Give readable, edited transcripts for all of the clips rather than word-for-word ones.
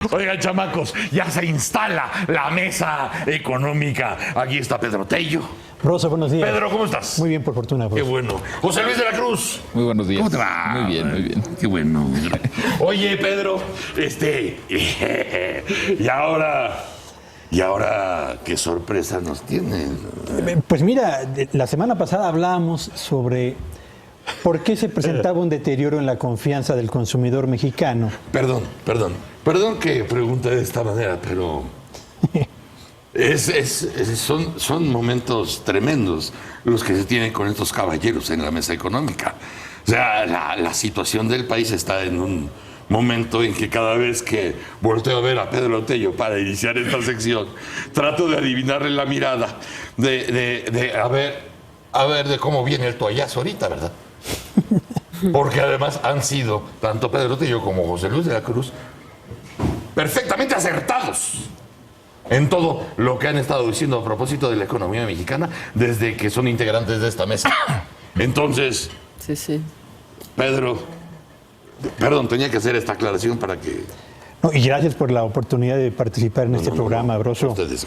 Oigan, chamacos, ya se instala la mesa económica. Aquí está Pedro Tello. Rosa, buenos días. Pedro, ¿cómo estás? Muy bien, por fortuna. Qué bueno. José Luis de la Cruz. Muy buenos días. ¿Cómo te va? Muy bien, muy bien. Qué bueno. Oye, Pedro, y ahora, ¿qué sorpresa nos tienen? Pues mira, la semana pasada hablábamos sobre por qué se presentaba un deterioro en la confianza del consumidor mexicano. Perdón que pregunte de esta manera, pero son momentos tremendos los que se tienen con estos caballeros en la mesa económica. O sea, la situación del país está en un momento en que cada vez que volteo a ver a Pedro Tello para iniciar esta sección, trato de adivinarle la mirada, a ver de cómo viene el toallazo ahorita, ¿verdad? Porque además han sido, tanto Pedro Tello como José Luis de la Cruz, perfectamente acertados en todo lo que han estado diciendo a propósito de la economía mexicana desde que son integrantes de esta mesa. Entonces, Sí. Pedro, perdón, tenía que hacer esta aclaración para que... No, y gracias por la oportunidad de participar en este programa, Broso. Ustedes.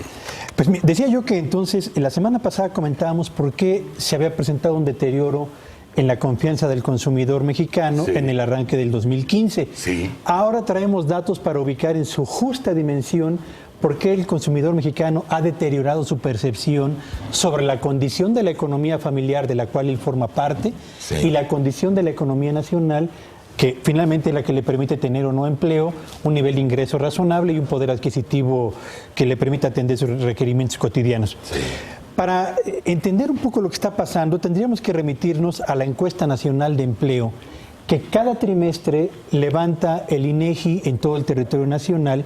Pues decía yo que entonces, la semana pasada comentábamos por qué se había presentado un deterioro en la confianza del consumidor mexicano en el arranque del 2015. Sí. Ahora traemos datos para ubicar en su justa dimensión por qué el consumidor mexicano ha deteriorado su percepción sobre la condición de la economía familiar de la cual él forma parte y la condición de la economía nacional, que finalmente es la que le permite tener o no empleo, un nivel de ingreso razonable y un poder adquisitivo que le permita atender sus requerimientos cotidianos. Sí. Para entender un poco lo que está pasando, tendríamos que remitirnos a la encuesta nacional de empleo, que cada trimestre levanta el INEGI en todo el territorio nacional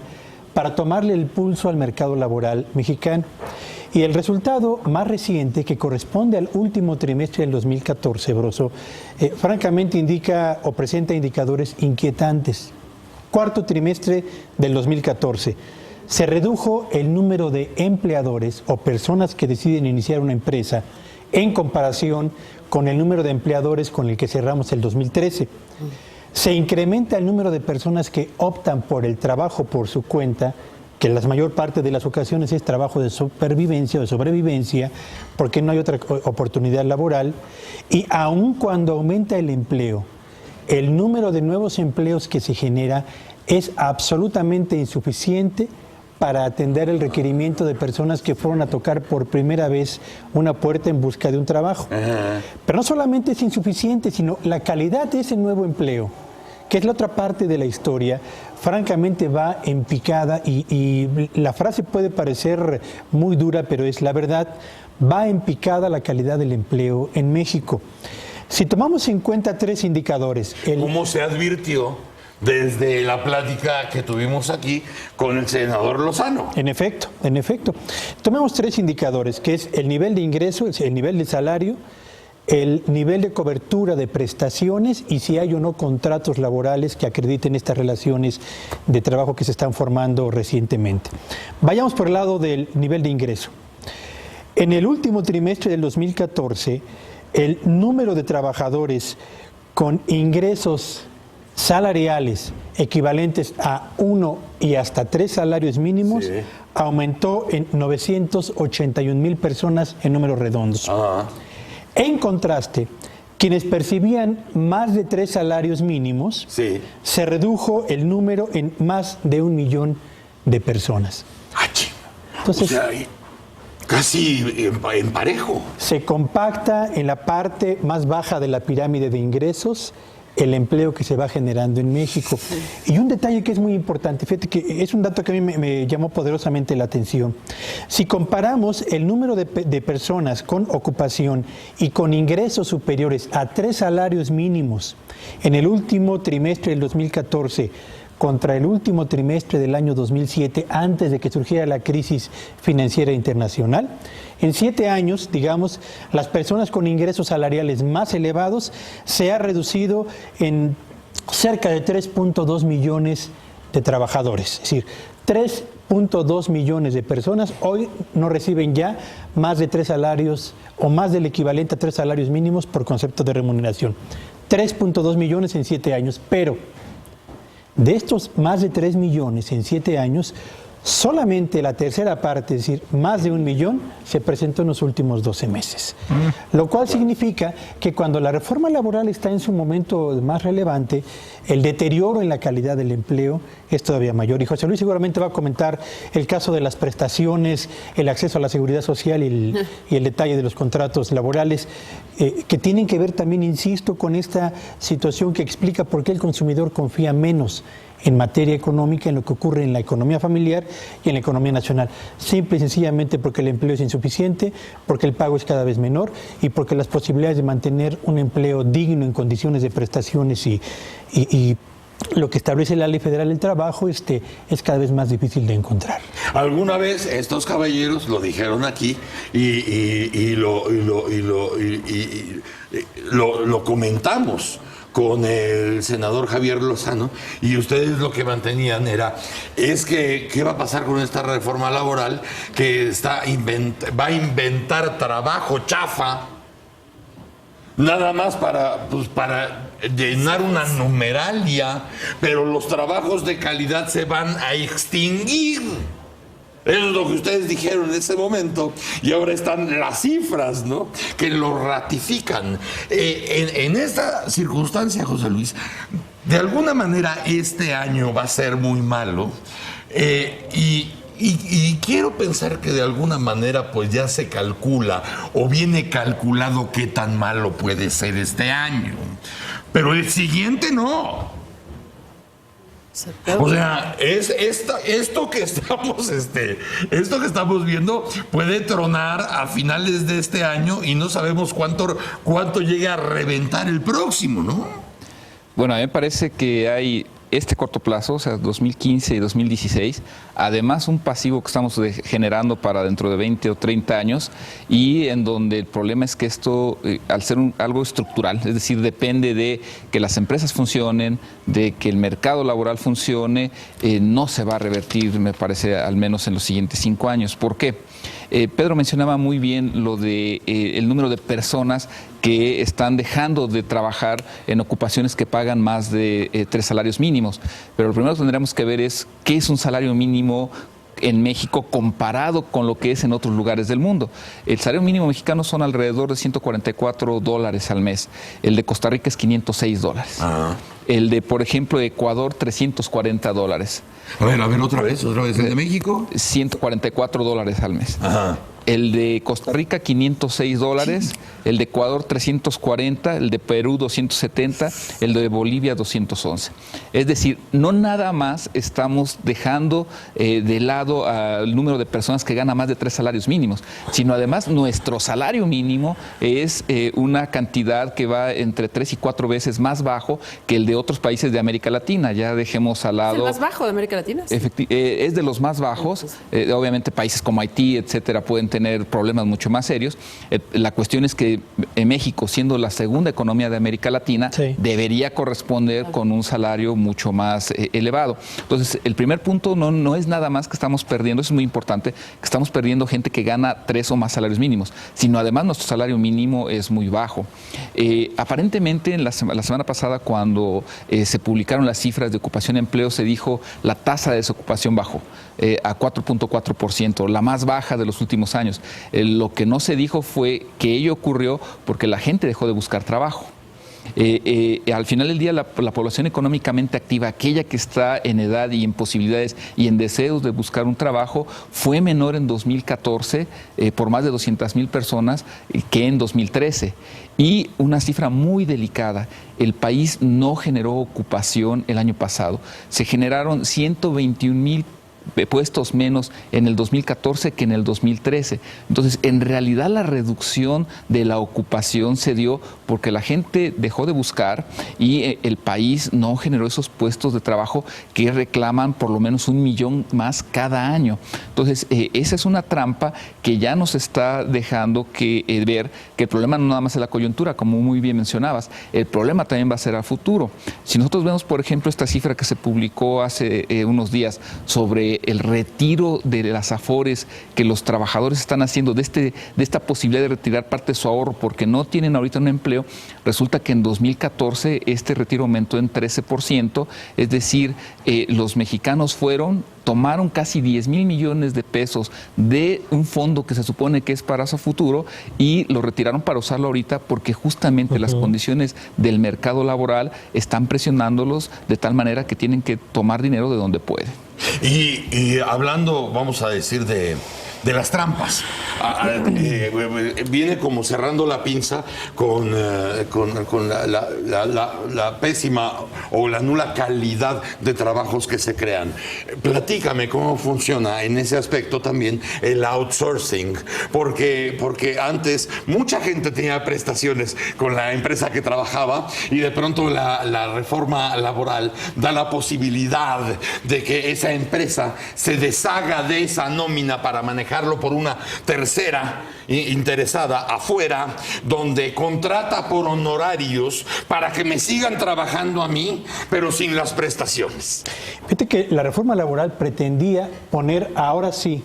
para tomarle el pulso al mercado laboral mexicano. Y el resultado más reciente, que corresponde al último trimestre del 2014, Broso, francamente indica o presenta indicadores inquietantes. Cuarto trimestre del 2014. Se redujo el número de empleadores o personas que deciden iniciar una empresa en comparación con el número de empleadores con el que cerramos el 2013. Se incrementa el número de personas que optan por el trabajo por su cuenta, que en la mayor parte de las ocasiones es trabajo de supervivencia o de sobrevivencia, porque no hay otra oportunidad laboral, y aun cuando aumenta el empleo, el número de nuevos empleos que se genera es absolutamente insuficiente para atender el requerimiento de personas que fueron a tocar por primera vez una puerta en busca de un trabajo. Pero no solamente es insuficiente, sino la calidad de ese nuevo empleo, que es la otra parte de la historia, francamente va en picada y la frase puede parecer muy dura, pero es la verdad, va en picada la calidad del empleo en México. Si tomamos en cuenta tres indicadores... ¿Cómo se advirtió desde la plática que tuvimos aquí con el senador Lozano? En efecto. Tomemos tres indicadores, que es el nivel de ingreso, el nivel de salario, el nivel de cobertura de prestaciones y si hay o no contratos laborales que acrediten estas relaciones de trabajo que se están formando recientemente. Vayamos por el lado del nivel de ingreso. En el último trimestre del 2014, el número de trabajadores con ingresos salariales equivalentes a 1 y hasta 3 salarios mínimos aumentó en 981,000 personas en números redondos. En contraste, quienes percibían más de 3 salarios mínimos, se redujo el número en más de 1 millón de personas. Entonces, o sea, casi en parejo. Se compacta en la parte más baja de la pirámide de ingresos el empleo que se va generando en México. Y un detalle que es muy importante, fíjate que es un dato que a mí me llamó poderosamente la atención. Si comparamos el número de personas con ocupación y con ingresos superiores a 3 salarios mínimos en el último trimestre del 2014 contra el último trimestre del año 2007, antes de que surgiera la crisis financiera internacional, en 7 años, digamos, las personas con ingresos salariales más elevados se ha reducido en cerca de 3.2 millones de trabajadores. Es decir, 3.2 millones de personas hoy no reciben ya más de 3 salarios o más del equivalente a 3 salarios mínimos por concepto de remuneración. 3.2 millones en 7 años, pero De estos más de 3 millones en 7 años, solamente la tercera parte, es decir, más de 1 millón, se presentó en los últimos 12 meses. Lo cual significa que cuando la reforma laboral está en su momento más relevante, el deterioro en la calidad del empleo es todavía mayor. Y José Luis seguramente va a comentar el caso de las prestaciones, el acceso a la seguridad social y el detalle de los contratos laborales, que tienen que ver también, insisto, con esta situación que explica por qué el consumidor confía menos en materia económica, en lo que ocurre en la economía familiar y en la economía nacional. Simple y sencillamente porque el empleo es insuficiente, porque el pago es cada vez menor y porque las posibilidades de mantener un empleo digno en condiciones de prestaciones y lo que establece la Ley Federal del Trabajo es cada vez más difícil de encontrar. Alguna vez estos caballeros lo dijeron aquí y lo comentamos con el senador Javier Lozano, y ustedes lo que mantenían es que ¿qué va a pasar con esta reforma laboral que va a inventar trabajo chafa nada más para llenar una numeralia, pero los trabajos de calidad se van a extinguir? Eso es lo que ustedes dijeron en ese momento, y ahora están las cifras, ¿no?, que lo ratifican. En esta circunstancia, José Luis, de alguna manera este año va a ser muy malo, y quiero pensar que de alguna manera pues ya se calcula o viene calculado qué tan malo puede ser este año, pero el siguiente no. O sea, esto que estamos viendo puede tronar a finales de este año y no sabemos cuánto llega a reventar el próximo, ¿no? Bueno, a mí me parece que hay este corto plazo, o sea, 2015 y 2016, además un pasivo que estamos generando para dentro de 20 o 30 años, y en donde el problema es que esto, al ser algo estructural, es decir, depende de que las empresas funcionen, de que el mercado laboral funcione, no se va a revertir, me parece, al menos en los siguientes 5 años. ¿Por qué? Pedro mencionaba muy bien lo de el número de personas que están dejando de trabajar en ocupaciones que pagan más de 3 salarios mínimos. Pero lo primero que tendríamos que ver es qué es un salario mínimo en México comparado con lo que es en otros lugares del mundo. El salario mínimo mexicano son alrededor de $144 al mes. El de Costa Rica es $506. El de, por ejemplo, Ecuador, $340. A ver, otra vez, ¿el de México? $144 al mes. Ajá. El de Costa Rica, $506, el de Ecuador, 340, el de Perú, 270, el de Bolivia, 211. Es decir, no nada más estamos dejando de lado al número de personas que ganan más de 3 salarios mínimos, sino además nuestro salario mínimo es una cantidad que va entre 3 y 4 veces más bajo que el de otros países de América Latina. Ya dejemos al lado... ¿Es el más bajo de América Latina? Es de los más bajos. Obviamente países como Haití, etcétera, pueden tener problemas mucho más serios. La cuestión es que en México, siendo la segunda economía de América Latina, sí, debería corresponder con un salario mucho más elevado. Entonces, el primer punto no es nada más que estamos perdiendo, eso es muy importante, que estamos perdiendo gente que gana 3 o más salarios mínimos, sino además nuestro salario mínimo es muy bajo. Aparentemente, la semana pasada, cuando se publicaron las cifras de ocupación y empleo, se dijo la tasa de desocupación bajó a 4.4%, la más baja de los últimos años. Lo que no se dijo fue que ello ocurrió porque la gente dejó de buscar trabajo. Al final del día, la población económicamente activa, aquella que está en edad y en posibilidades y en deseos de buscar un trabajo, fue menor en 2014 por más de 200,000 personas que en 2013. Y una cifra muy delicada, el país no generó ocupación el año pasado. Se generaron 121,000 puestos menos en el 2014 que en el 2013. Entonces, en realidad la reducción de la ocupación se dio porque la gente dejó de buscar y el país no generó esos puestos de trabajo que reclaman por lo menos 1 millón más cada año. Entonces, esa es una trampa que ya nos está dejando ver que el problema no nada más es la coyuntura, como muy bien mencionabas, el problema también va a ser a futuro. Si nosotros vemos, por ejemplo, esta cifra que se publicó hace unos días sobre el retiro de las afores que los trabajadores están haciendo, de esta posibilidad de retirar parte de su ahorro porque no tienen ahorita un empleo, resulta que en 2014 este retiro aumentó en 13%, es decir, los mexicanos tomaron casi 10,000 millones de pesos de un fondo que se supone que es para su futuro y lo retiraron para usarlo ahorita porque justamente las condiciones del mercado laboral están presionándolos de tal manera que tienen que tomar dinero de donde pueden. Y hablando, vamos a decir, de las trampas. Viene como cerrando la pinza con la pésima o la nula calidad de trabajos que se crean. Platícame cómo funciona en ese aspecto también el outsourcing, porque antes mucha gente tenía prestaciones con la empresa que trabajaba y de pronto la reforma laboral da la posibilidad de que esa empresa se deshaga de esa nómina para manejarlo por una tercera interesada afuera, donde contrata por honorarios para que me sigan trabajando a mí, pero sin las prestaciones. Fíjate que la reforma laboral pretendía poner ahora sí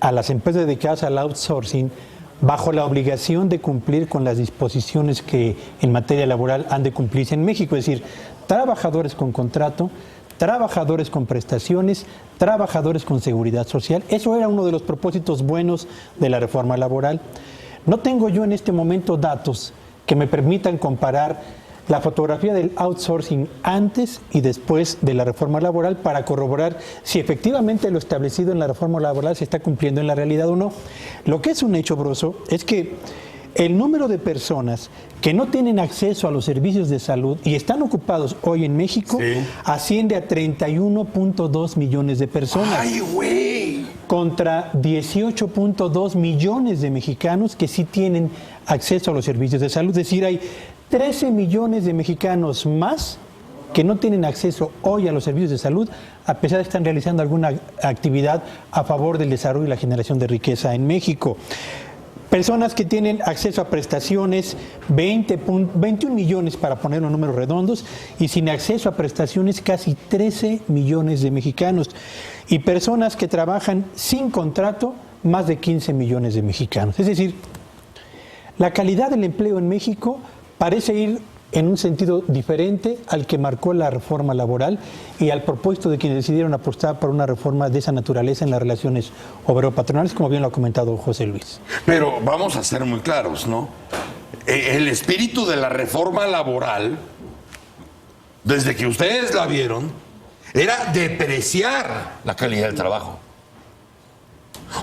a las empresas dedicadas al outsourcing bajo la obligación de cumplir con las disposiciones que en materia laboral han de cumplirse en México, es decir, trabajadores con contrato, trabajadores con prestaciones, trabajadores con seguridad social. Eso era uno de los propósitos buenos de la reforma laboral. No tengo yo en este momento datos que me permitan comparar la fotografía del outsourcing antes y después de la reforma laboral para corroborar si efectivamente lo establecido en la reforma laboral se está cumpliendo en la realidad o no. Lo que es un hecho, Broso, es que el número de personas que no tienen acceso a los servicios de salud y están ocupados hoy en México asciende a 31.2 millones de personas. ¡Ay, güey! Contra 18.2 millones de mexicanos que sí tienen acceso a los servicios de salud. Es decir, hay 13 millones de mexicanos más que no tienen acceso hoy a los servicios de salud, a pesar de estar realizando alguna actividad a favor del desarrollo y la generación de riqueza en México. Personas que tienen acceso a prestaciones, 21 millones para poner los números redondos, y sin acceso a prestaciones casi 13 millones de mexicanos. Y personas que trabajan sin contrato, más de 15 millones de mexicanos. Es decir, la calidad del empleo en México parece ir en un sentido diferente al que marcó la reforma laboral y al propósito de quienes decidieron apostar por una reforma de esa naturaleza en las relaciones obrero-patronales, como bien lo ha comentado José Luis. Pero vamos a ser muy claros, ¿no? El espíritu de la reforma laboral, desde que ustedes la vieron, era depreciar la calidad del trabajo.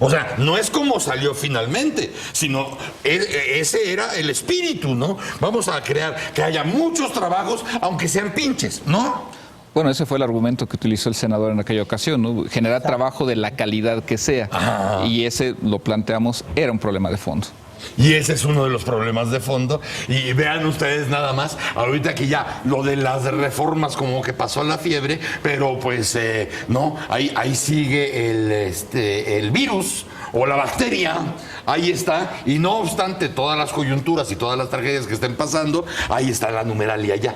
O sea, no es como salió finalmente, sino ese era el espíritu, ¿no? Vamos a crear que haya muchos trabajos, aunque sean pinches, ¿no? Bueno, ese fue el argumento que utilizó el senador en aquella ocasión, ¿no? Generar trabajo de la calidad que sea. Ajá. Y ese, lo planteamos, era un problema de fondo. Y ese es uno de los problemas de fondo. Y vean ustedes nada más, ahorita que ya lo de las reformas como que pasó la fiebre, pero pues no, ahí sigue el virus o la bacteria, ahí está. Y no obstante todas las coyunturas y todas las tragedias que estén pasando, ahí está la numeralia ya.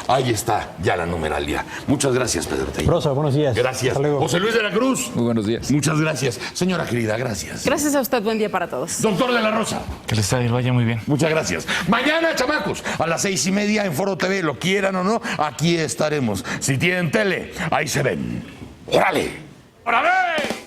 Ahí está ya la numeralia. Muchas gracias, Pedro Tellez. Rosa, buenos días. Gracias. Hasta luego. José Luis de la Cruz. Muy buenos días. Muchas gracias. Señora querida, gracias. Gracias a usted, buen día para todos. Doctor de la Rosa. Que les vaya muy bien. Muchas gracias. Mañana, chamacos, a las 6:30 en Foro TV, lo quieran o no, aquí estaremos. Si tienen tele, ahí se ven. ¡Órale! ¡Órale!